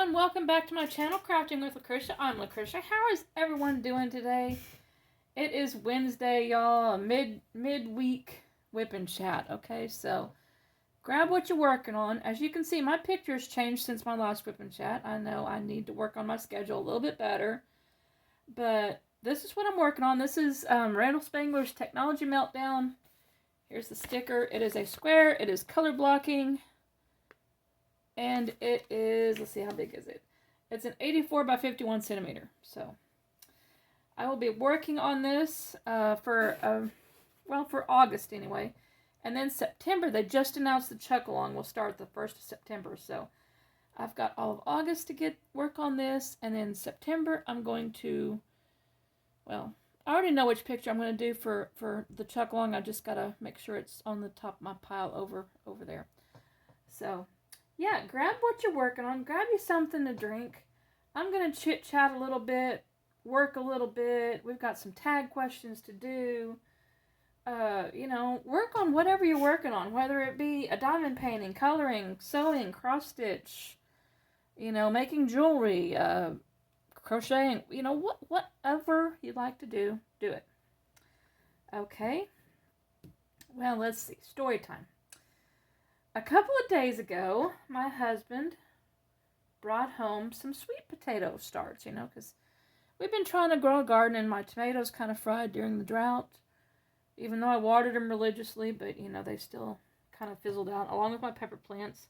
everyone, welcome back to my channel, Crafting with Lucretia. I'm Lucretia. How is everyone doing today? It is Wednesday, y'all, midweek whip and chat, okay? So, grab what you're working on. As you can see, my picture's changed since my last whip and chat. I know I need to work on my schedule a little bit better, but this is what I'm working on. This is Randall Spangler's Technology Meltdown. Here's the sticker. It is a square. It is color blocking. And it is, let's see, how big is it? It's an 84 by 51 centimeter. So, I will be working on this for August anyway. And then September, they just announced the Chuck-along will start the 1st of September. So, I've got all of August to work on this. And then September, I'm going to, well, I already know which picture I'm going to do for the Chuck-along. I just got to make sure it's on the top of my pile over there. So, yeah, grab what you're working on. Grab you something to drink. I'm going to chit-chat a little bit, work a little bit. We've got some tag questions to do. Work on whatever you're working on, whether it be a diamond painting, coloring, sewing, cross-stitch, making jewelry, crocheting, whatever you like to do, do it. Okay. Well, let's see. Story time. A couple of days ago, my husband brought home some sweet potato starts, because we've been trying to grow a garden and my tomatoes kind of fried during the drought. Even though I watered them religiously, but, they still kind of fizzled out, along with my pepper plants.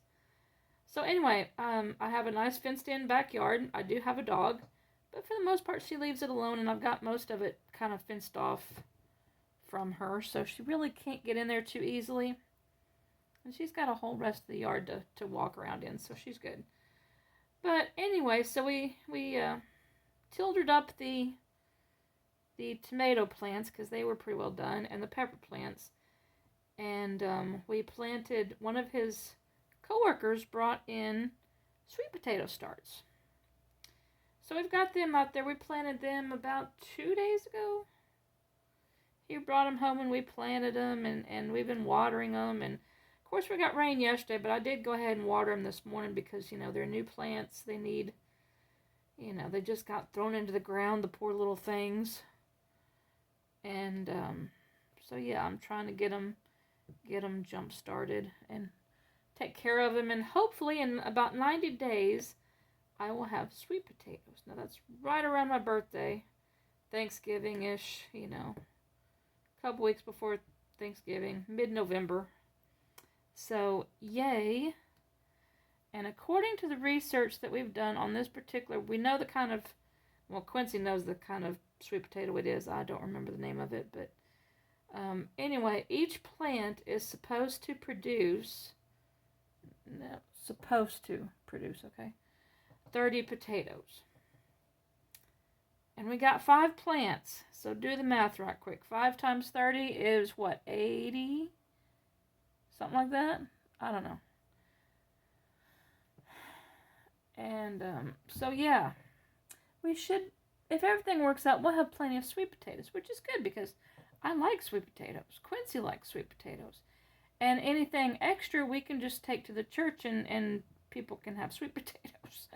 So anyway, I have a nice fenced-in backyard. I do have a dog, but for the most part, she leaves it alone, and I've got most of it kind of fenced off from her, so she really can't get in there too easily. And she's got a whole rest of the yard to walk around in, so she's good. But anyway, so we tildered up the tomato plants because they were pretty well done, and the pepper plants. And we planted, one of his coworkers brought in sweet potato starts. So we've got them out there. We planted them about 2 days ago. He brought them home and we planted them, and we've been watering them. And of course, we got rain yesterday, but I did go ahead and water them this morning because, they're new plants. They need, they just got thrown into the ground, the poor little things. And so, yeah, I'm trying to get them jump started and take care of them. And hopefully in about 90 days, I will have sweet potatoes. Now, that's right around my birthday, Thanksgiving-ish, a couple weeks before Thanksgiving, mid-November. So, yay. And according to the research that we've done on this particular, we know the kind of, well, Quincy knows the kind of sweet potato it is. I don't remember the name of it, but anyway, each plant is supposed to produce, okay, 30 potatoes. And we got 5 plants, so do the math right quick. 5 times 30 is what, 80? Something like that? I don't know. And so yeah, we should, if everything works out, we'll have plenty of sweet potatoes, which is good because I like sweet potatoes. Quincy likes sweet potatoes. And anything extra we can just take to the church and people can have sweet potatoes.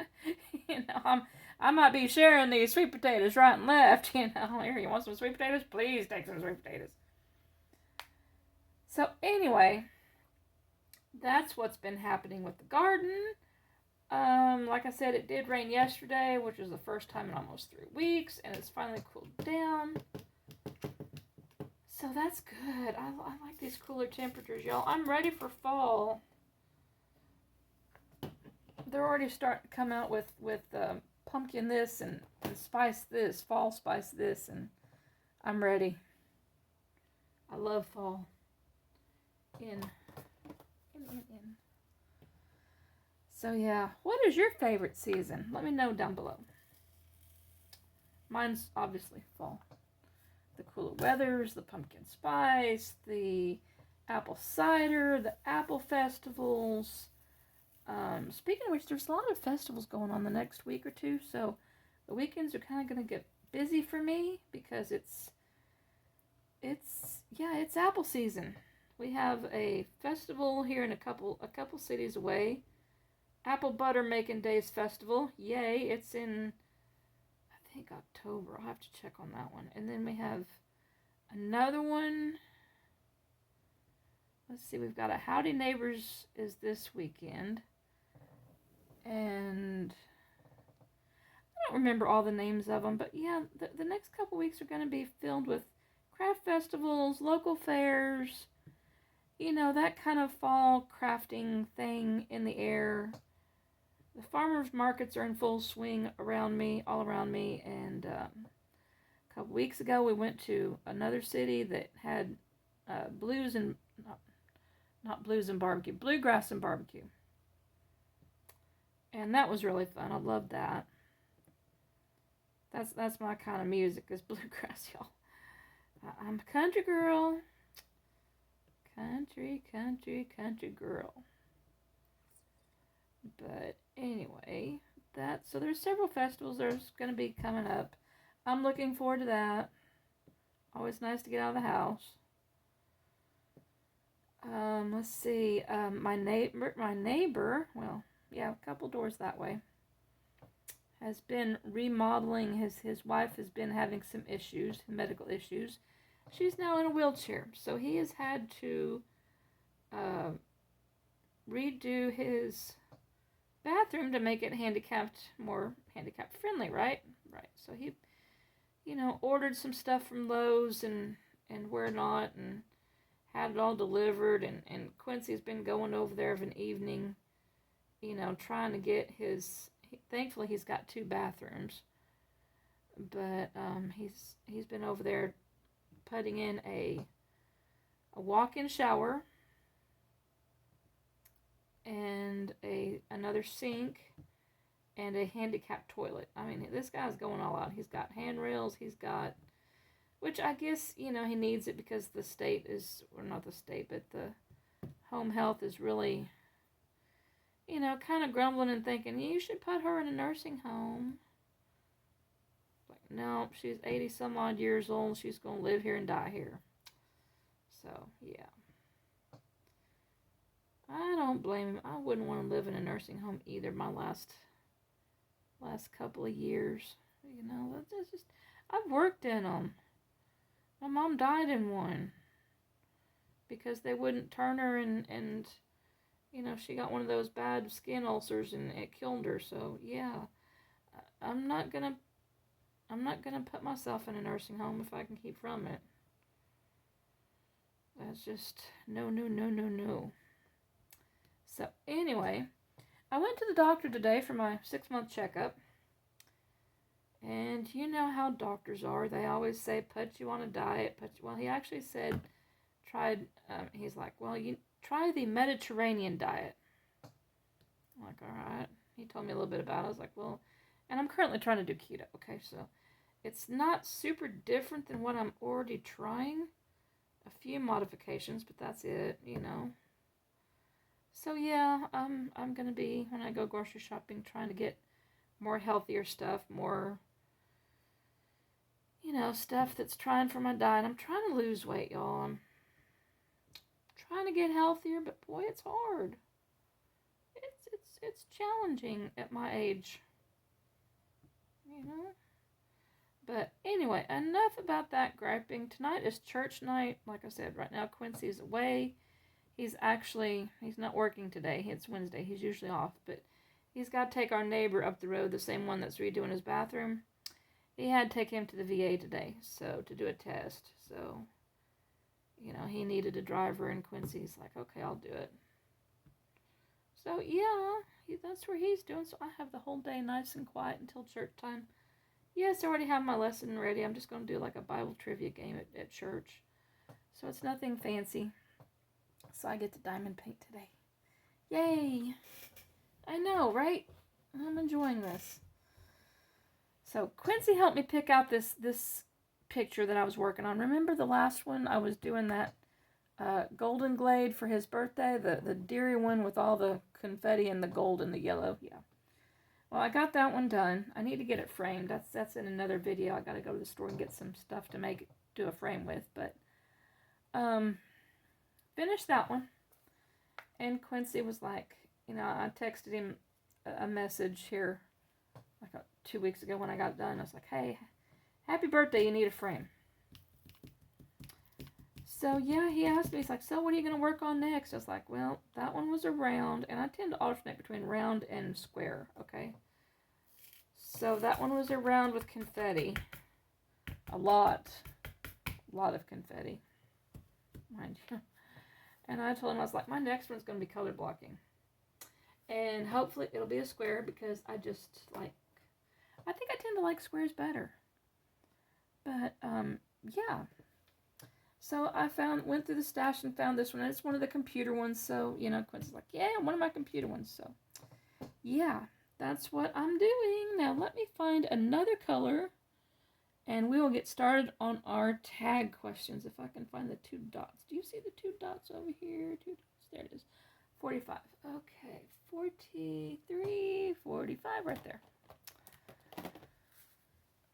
I might be sharing these sweet potatoes right and left. Here, you want some sweet potatoes? Please take some sweet potatoes. So anyway, that's what's been happening with the garden. Like I said, it did rain yesterday, which was the first time in almost 3 weeks, and it's finally cooled down. So that's good. I like these cooler temperatures, y'all. I'm ready for fall. They're already starting to come out with pumpkin this and spice this, fall spice this, and I'm ready. I love fall. In. So yeah, what is your favorite season? Let me know down below. Mine's obviously fall. The cooler weathers, the pumpkin spice, the apple cider, the apple festivals. Speaking of which, there's a lot of festivals going on the next week or two, so the weekends are kind of going to get busy for me because it's apple season. We have a festival here in a couple cities away Apple Butter Making Days Festival. Yay, it's in, I think, October. I'll have to check on that one. And then we have another one. Let's see, we've got a Howdy Neighbors is this weekend. And I don't remember all the names of them, but yeah, the next couple weeks are going to be filled with craft festivals, local fairs, that kind of fall crafting thing in the air. The farmers markets are in full swing all around me, and a couple weeks ago we went to another city that had blues and, not blues and barbecue, bluegrass and barbecue. And that was really fun. I loved that. That's my kind of music, is bluegrass, y'all. I'm a country girl. Country girl. But anyway, so there's several festivals there's going to be coming up. I'm looking forward to that. Always nice to get out of the house. Let's see. My neighbor, well, yeah, a couple doors that way, has been remodeling. His wife has been having some issues, medical issues. She's now in a wheelchair, so he has had to redo his bathroom to make it more handicapped friendly, right? Right. So he, ordered some stuff from Lowe's and whatnot, and had it all delivered. And Quincy's been going over there of an evening, trying to get thankfully he's got 2 bathrooms, but he's been over there putting in a walk-in shower and another sink and a handicapped toilet. I mean, this guy's going all out. He's got handrails. He's got, which I guess, he needs it because the state is, or not the state, but the home health is really, kind of grumbling and thinking, you should put her in a nursing home. Like, no, she's 80 some odd years old. She's going to live here and die here. So, yeah. I don't blame him. I wouldn't want to live in a nursing home either my last couple of years. That's just, I've worked in them. My mom died in one because they wouldn't turn her, and she got one of those bad skin ulcers and it killed her. So yeah, I'm not gonna put myself in a nursing home if I can keep from it. That's just no. So anyway, I went to the doctor today for my 6-month checkup. And you know how doctors are. They always say, put you on a diet. Well, he actually said, he's like, well, you try the Mediterranean diet. I'm like, all right. He told me a little bit about it. I was like, well, and I'm currently trying to do keto. Okay, so it's not super different than what I'm already trying. A few modifications, but that's it, So yeah, I'm going to be, when I go grocery shopping, trying to get more healthier stuff, more, stuff that's trying for my diet. I'm trying to lose weight, y'all. I'm trying to get healthier, but boy, it's hard. It's challenging at my age, But anyway, enough about that griping. Tonight is church night. Like I said, right now Quincy's away. He's not working today. It's Wednesday. He's usually off, but he's got to take our neighbor up the road, the same one that's redoing his bathroom. He had to take him to the VA today, to do a test. So, he needed a driver, and Quincy's like, okay, I'll do it. So, yeah, that's where he's doing. So I have the whole day nice and quiet until church time. Yes, I already have my lesson ready. I'm just going to do like a Bible trivia game at church. So it's nothing fancy. So I get to diamond paint today. Yay! I know, right? I'm enjoying this. So Quincy helped me pick out this picture that I was working on. Remember the last one? I was doing that golden glade for his birthday, the deery one with all the confetti and the gold and the yellow. Yeah. Well, I got that one done. I need to get it framed. That's in another video. I got to go to the store and get some stuff to do a frame with. But finished that one. And Quincy was like, I texted him a message here like 2 weeks ago when I got done. I was like, hey, happy birthday, you need a frame. So yeah, he asked me, he's like, so what are you going to work on next? I was like, well, that one was a round, and I tend to alternate between round and square, okay? So that one was a round with confetti. A lot of confetti, mind you. And I told him, I was like, my next one's going to be color blocking. And hopefully it'll be a square because I think I tend to like squares better. But, yeah. So I went through the stash and found this one. And it's one of the computer ones. So, Quincy's like, yeah, one of my computer ones. So, yeah, that's what I'm doing. Now, let me find another color. And we will get started on our tag questions. If I can find the 2 dots. Do you see the 2 dots over here? 2 dots. There it is. 45. Okay. 43, 45 right there.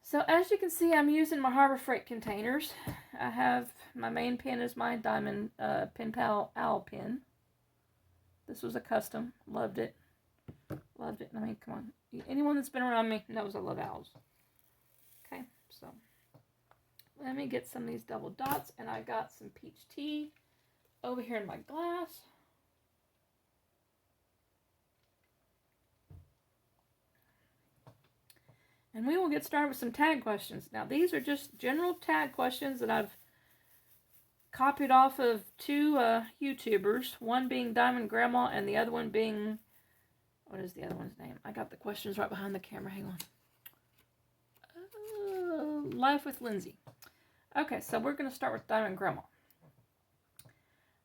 So as you can see, I'm using my Harbor Freight containers. I have my main pen is my Diamond Pen Pal Owl pen. This was a custom. Loved it. Loved it. I mean, come on. Anyone that's been around me knows I love owls. Okay, so let me get some of these double dots, and I got some peach tea over here in my glass. And we will get started with some tag questions. Now, these are just general tag questions that I've copied off of 2 YouTubers. One being Diamond Grandma and the other one being... What is the other one's name? I got the questions right behind the camera. Hang on. Life with Lindsay. Okay, so we're going to start with Diamond Grandma.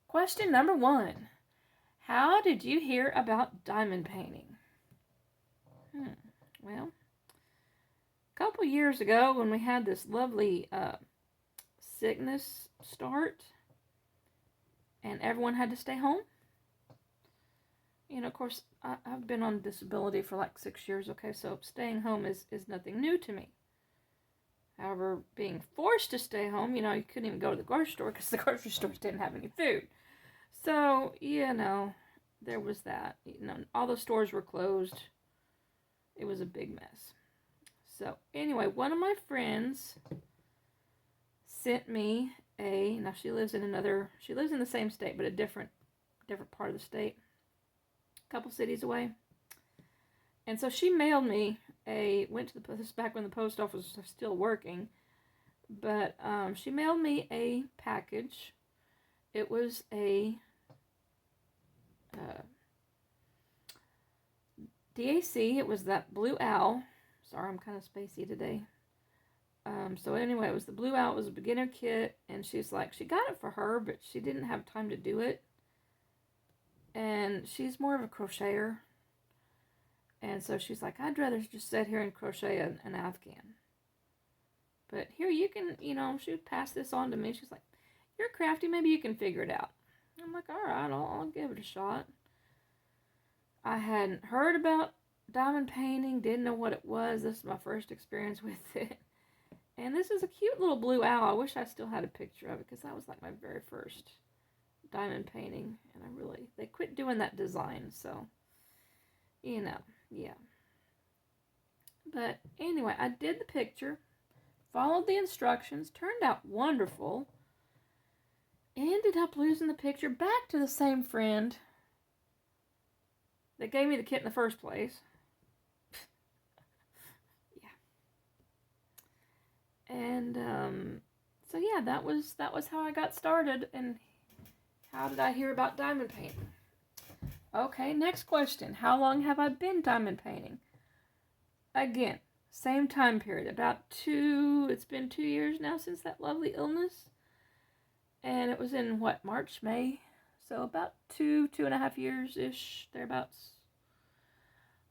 Question number 1. How did you hear about diamond painting? Well... A couple years ago when we had this lovely sickness start and everyone had to stay home. Of course, I've been on disability for like 6 years, okay, so staying home is nothing new to me. However, being forced to stay home, you couldn't even go to the grocery store because the grocery stores didn't have any food. So, there was that. All the stores were closed. It was a big mess. So, anyway, one of my friends sent me now she lives in the same state, but a different part of the state, a couple cities away. And so she mailed me this is back when the post office was still working, but she mailed me a package. It was a DAC, it was that blue owl. Sorry, I'm kind of spacey today. So anyway, it was the blue owl. It was a beginner kit, and she's like, she got it for her, but she didn't have time to do it. And she's more of a crocheter. And so she's like, I'd rather just sit here and crochet an Afghan. But here you can, she would pass this on to me. She's like, you're crafty, maybe you can figure it out. I'm like, all right, I'll give it a shot. I hadn't heard about diamond painting, didn't know what it was. This is my first experience with it. And this is a cute little blue owl. I wish I still had a picture of it because that was like my very first diamond painting. And they quit doing that design. So, yeah. But anyway, I did the picture, followed the instructions, turned out wonderful. Ended up losing the picture back to the same friend that gave me the kit in the first place. And so yeah, that was how I got started. And how did I hear about diamond painting? Okay, next question. How long have I been diamond painting? Again, same time period. It's been 2 years now since that lovely illness. And it was in March, May? So about 2.5 years-ish, thereabouts.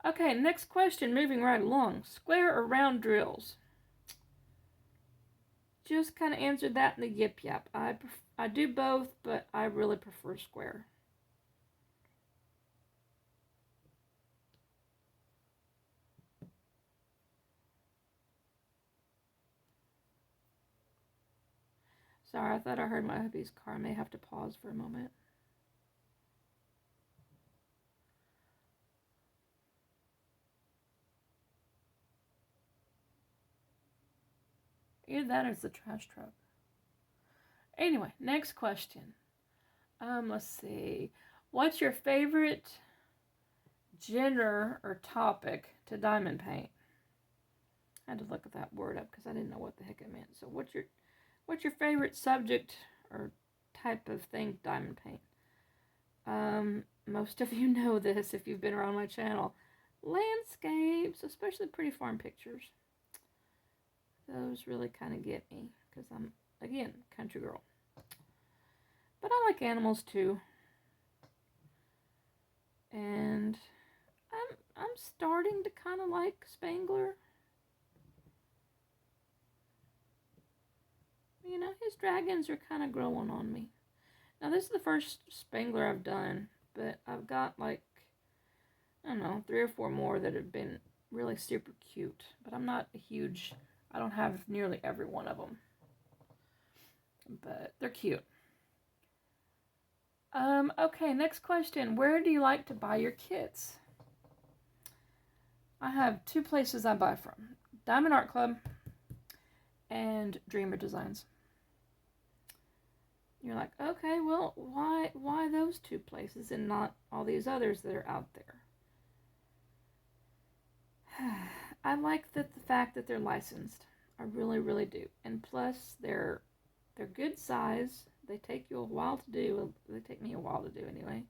Okay, next question, moving right along. Square or round drills? Just kind of answered that in the yip yap. I do both, but I really prefer square. Sorry, I thought I heard my hubby's car. I may have to pause for a moment. Either that or it's the trash truck. Anyway, next question. Let's see. What's your favorite genre or topic to diamond paint? I had to look that word up because I didn't know what the heck it meant. So what's your favorite subject or type of thing to diamond paint? Most of you know this if you've been around my channel. Landscapes, especially pretty farm pictures. Those really kind of get me because I'm, again, country girl. But I like animals too. And I'm starting to kind of like Spangler. You know, his dragons are kind of growing on me. Now, this is the first Spangler I've done, but I've got like, I don't know, 3 or 4 more that have been really super cute. But I'm not a huge, I don't have nearly every one of them. But they're cute. Okay, next question. Where do you like to buy your kits? I have 2 places I buy from. Diamond Art Club and Dreamer Designs. You're like, okay, well, why those 2 places and not all these others that are out there? I like the fact that they're licensed. I really, really do. And plus, they're good size. They take you a while to do. They take me a while to do anyway.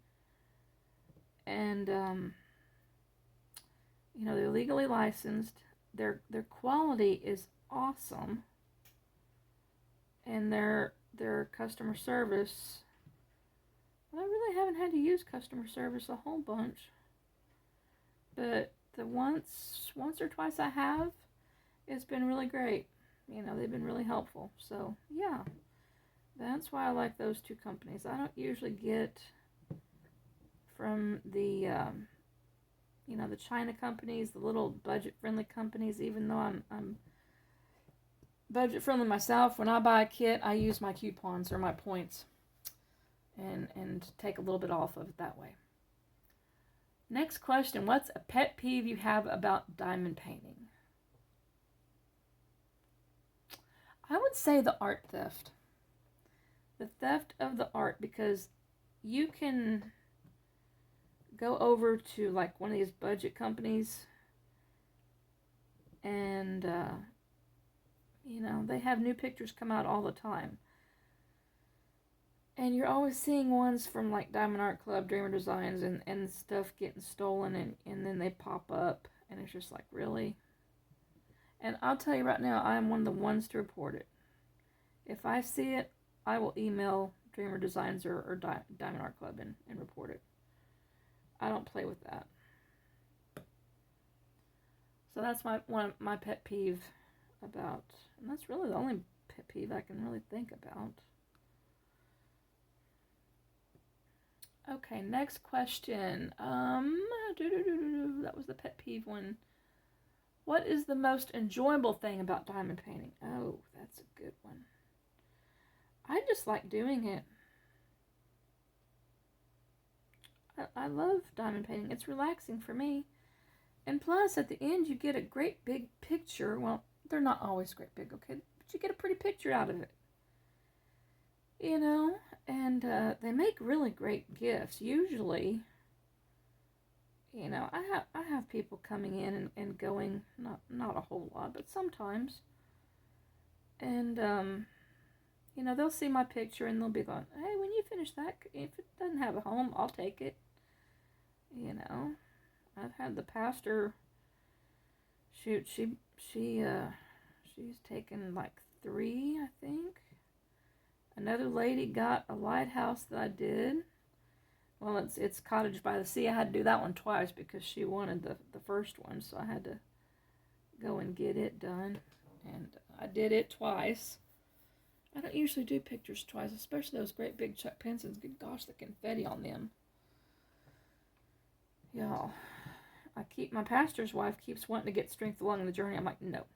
And, you know, they're legally licensed. Their quality is awesome. And their customer service, I really haven't had to use customer service a whole bunch. But the once or twice I have, it's been really great. You know, they've been really helpful. So, yeah. That's why I like those 2 companies. I don't usually get from the, you know, the China companies, the little budget-friendly companies, even though I'm budget-friendly myself. When I buy a kit, I use my coupons or my points and take a little bit off of it that way. Next question. What's a pet peeve you have about diamond painting? I would say the art theft. The theft of the art, because you can go over to like one of these budget companies and you know, they have new pictures come out all the time, and you're always seeing ones from like Diamond Art Club, Dreamer Designs, and stuff getting stolen, and then they pop up and it's just like, really? And I'll tell you right now, I am one of the ones to report it. If I see it, I will email Dreamer Designs or Diamond Art Club and report it. I don't play with that. So that's my pet peeve about, and that's really the only pet peeve I can really think about. Okay, next question. That was the pet peeve one. What is the most enjoyable thing about diamond painting? Oh, that's a good one. I just like doing it. I love diamond painting. It's relaxing for me. And plus, at the end, you get a great big picture. Well, they're not always great big, okay? But you get a pretty picture out of it. You know? And they make really great gifts. Usually, you know, I have people coming in and going, not a whole lot, but sometimes. And, you know, they'll see my picture and they'll be going, hey, when you finish that, if it doesn't have a home, I'll take it. You know, I've had the pastor, shoot, she's taken like 3, I think. Another lady got a lighthouse that I did. Well, it's Cottage by the Sea. I had to do that one twice because she wanted the first one, so I had to go and get it done. And I did it twice. I don't usually do pictures twice, especially those great big Chuck pencils. Good gosh, the confetti on them. Y'all, my pastor's wife keeps wanting to get Strength Along the Journey. I'm like, no.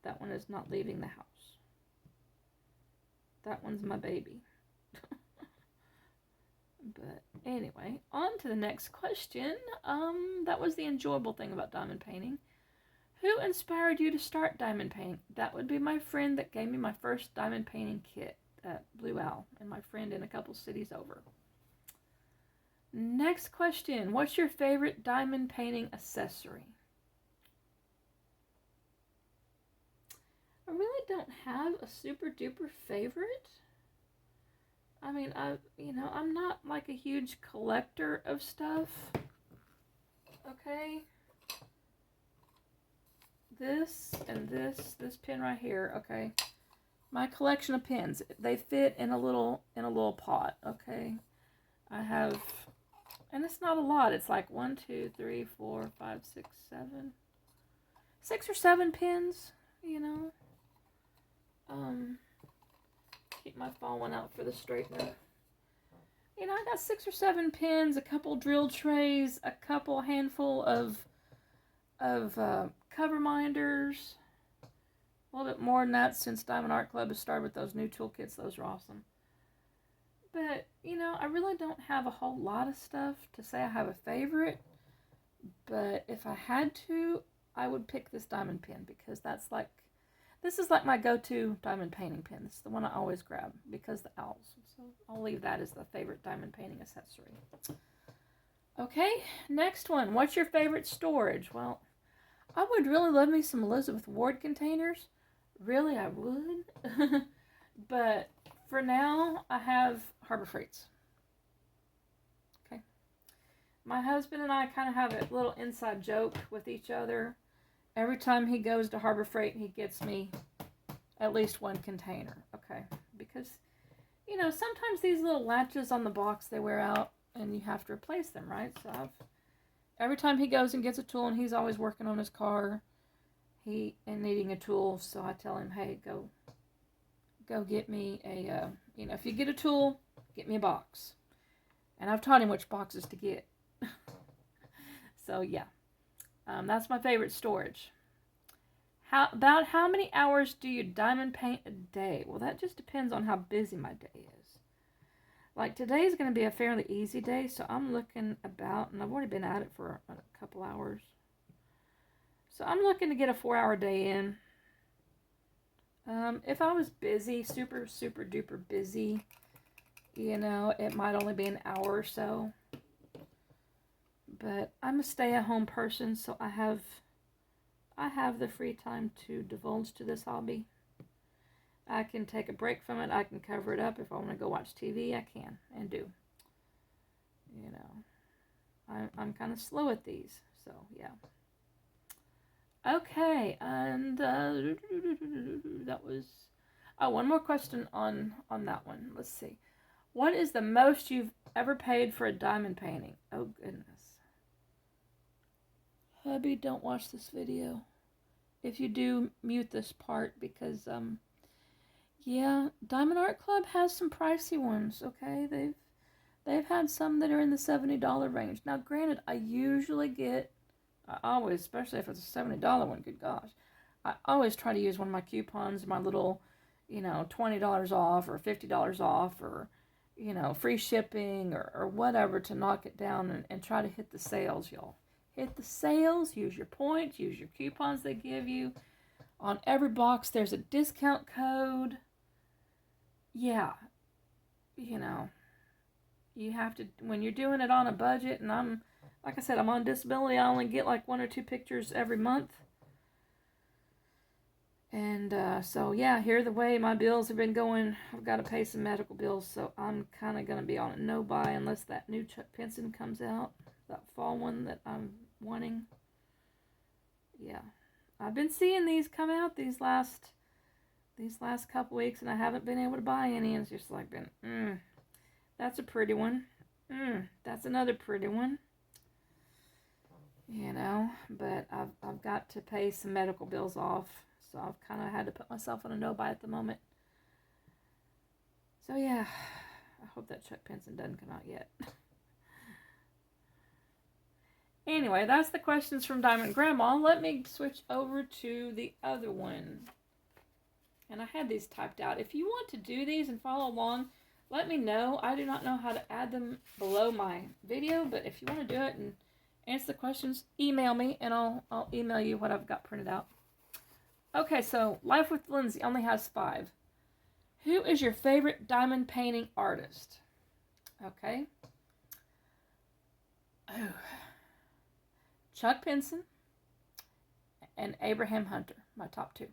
That one is not leaving the house. That one's my baby. But anyway, on to the next question. That was the enjoyable thing about diamond painting. Who inspired you to start diamond painting? That would be my friend that gave me my first diamond painting kit at Blue Owl, and my friend in a couple cities over. Next question. What's your favorite diamond painting accessory? I really don't have a super duper favorite. I mean, I'm not like a huge collector of stuff. Okay. This and this pin right here, okay. My collection of pins, they fit in a little pot, okay. I have, and it's not a lot. It's like 1, 2, 3, 4, 5, 6, 7, 6 or 7 pins, you know. Keep my fall one out for the straightener. You know, I got 6 or 7 pins, a couple drill trays, a couple handful of cover minders. A little bit more than that since Diamond Art Club has started with those new toolkits. Those are awesome. But, you know, I really don't have a whole lot of stuff to say I have a favorite. But if I had to, I would pick this diamond pin because this is like my go-to diamond painting pin. This is the one I always grab because the owls. So I'll leave that as the favorite diamond painting accessory. Okay, next one. What's your favorite storage? Well, I would really love me some Elizabeth Ward containers. Really, I would. But for now, I have Harbor Freights. Okay. My husband and I kind of have a little inside joke with each other. Every time he goes to Harbor Freight, he gets me at least 1 container. Okay. Because, you know, sometimes these little latches on the box, they wear out and you have to replace them, right? So every time he goes and gets a tool, and he's always working on his car, and needing a tool, so I tell him, hey, go get me a, if you get a tool, get me a box. And I've taught him which boxes to get. So, yeah. That's my favorite storage. About how many hours do you diamond paint a day? Well, that just depends on how busy my day is. Like, today's going to be a fairly easy day, so I'm looking about, and I've already been at it for a couple hours. So I'm looking to get a 4-hour day in. If I was busy, super, super duper busy, you know, it might only be an hour or so. But I'm a stay-at-home person, so I have the free time to divulge to this hobby. I can take a break from it. I can cover it up. If I want to go watch TV, I can and do. You know, I'm kind of slow at these, so yeah. Okay, and that was, one more question on that one. Let's see. What is the most you've ever paid for a diamond painting? Oh, goodness. Hubby, don't watch this video. If you do, mute this part because, yeah, Diamond Art Club has some pricey ones, okay? They've had some that are in the $70 range. Now, granted, I always, especially if it's a $70 one, good gosh, I always try to use one of my coupons, my little, $20 off or $50 off or, free shipping or whatever to knock it down and try to hit the sales, y'all. Hit the sales, use your points, use your coupons they give you. On every box, there's a discount code. Yeah, you have to, when you're doing it on a budget, and like I said, I'm on disability, I only get like 1 or 2 pictures every month. And so, yeah, here the way my bills have been going, I've got to pay some medical bills, so I'm kind of going to be on a no-buy unless that new Chuck Pinson comes out, that fall one that I'm wanting. Yeah, I've been seeing these come out these last couple weeks, and I haven't been able to buy any, and it's just like that's a pretty one. That's another pretty one. But I've got to pay some medical bills off, so I've kind of had to put myself on a no-buy at the moment. So yeah, I hope that Chuck Pinson doesn't come out yet. Anyway, that's the questions from Diamond Grandma. Let me switch over to the other one. And I had these typed out. If you want to do these and follow along, let me know. I do not know how to add them below my video, but if you want to do it answer the questions, email me, and I'll email you what I've got printed out. Okay, so Life with Lindsay only has 5. Who is your favorite diamond painting artist? Okay. Oh. Chuck Pinson and Abraham Hunter, my top 2.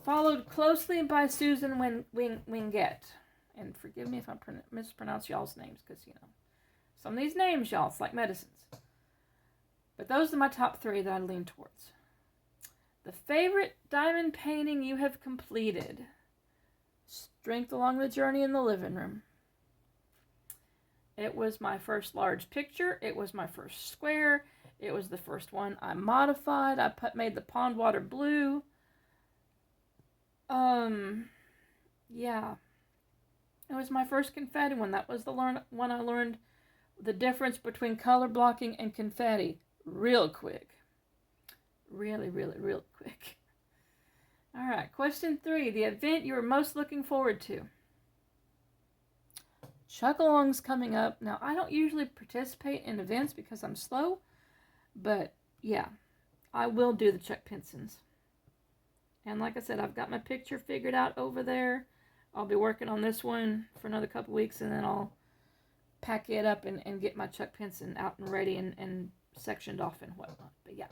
Followed closely by Susan Wingett. And forgive me if I mispronounce y'all's names, because, some of these names, y'all, it's like medicines. But those are my top 3 that I lean towards. The favorite diamond painting you have completed. Strength along the journey in the living room. It was my first large picture. It was my first square. It was the first one I modified. I made the pond water blue. Yeah. It was my first confetti one. That was the one I learned the difference between color blocking and confetti real quick. Really, really, real quick. All right, question 3. The event you were most looking forward to. Chuck-along's coming up. Now, I don't usually participate in events because I'm slow, but yeah, I will do the Chuck Pinsons. And like I said, I've got my picture figured out over there. I'll be working on this one for another couple weeks, and then I'll pack it up and get my Chuck Pinson out and ready and sectioned off and whatnot. But yeah,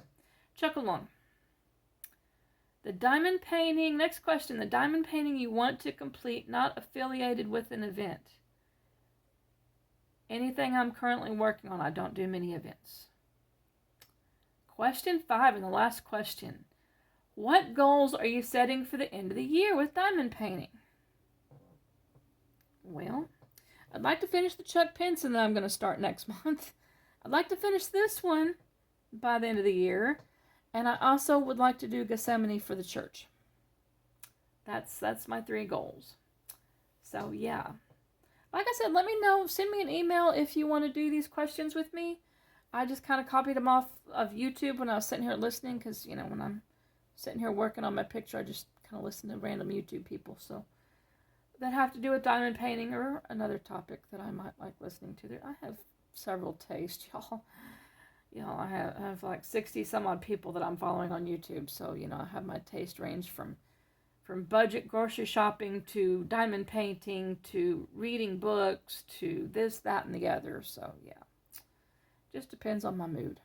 Chuck-along. The diamond painting, next question, the diamond painting you want to complete not affiliated with an event. Anything I'm currently working on. I don't do many events. Question 5 and the last question. What goals are you setting for the end of the year with diamond painting? Well, I'd like to finish the Chuck Pinson that I'm going to start next month. I'd like to finish this one by the end of the year. And I also would like to do Gethsemane for the church. That's my 3 goals. So, yeah. Like I said, let me know. Send me an email if you want to do these questions with me. I just kind of copied them off of YouTube when I was sitting here listening. Because, when I'm sitting here working on my picture, I just kind of listen to random YouTube people. So, that have to do with diamond painting or another topic that I might like listening to. I have several tastes, y'all. I have like 60 some odd people that I'm following on YouTube. So, I have my taste range from budget grocery shopping to diamond painting to reading books to this, that, and the other. So, yeah. Just depends on my mood.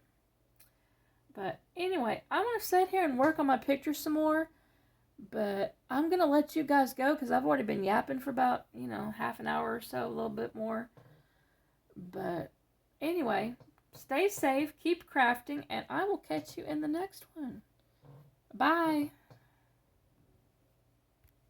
But anyway, I'm going to sit here and work on my picture some more. But I'm going to let you guys go because I've already been yapping for about, half an hour or so, a little bit more. But anyway, stay safe, keep crafting, and I will catch you in the next one. Bye.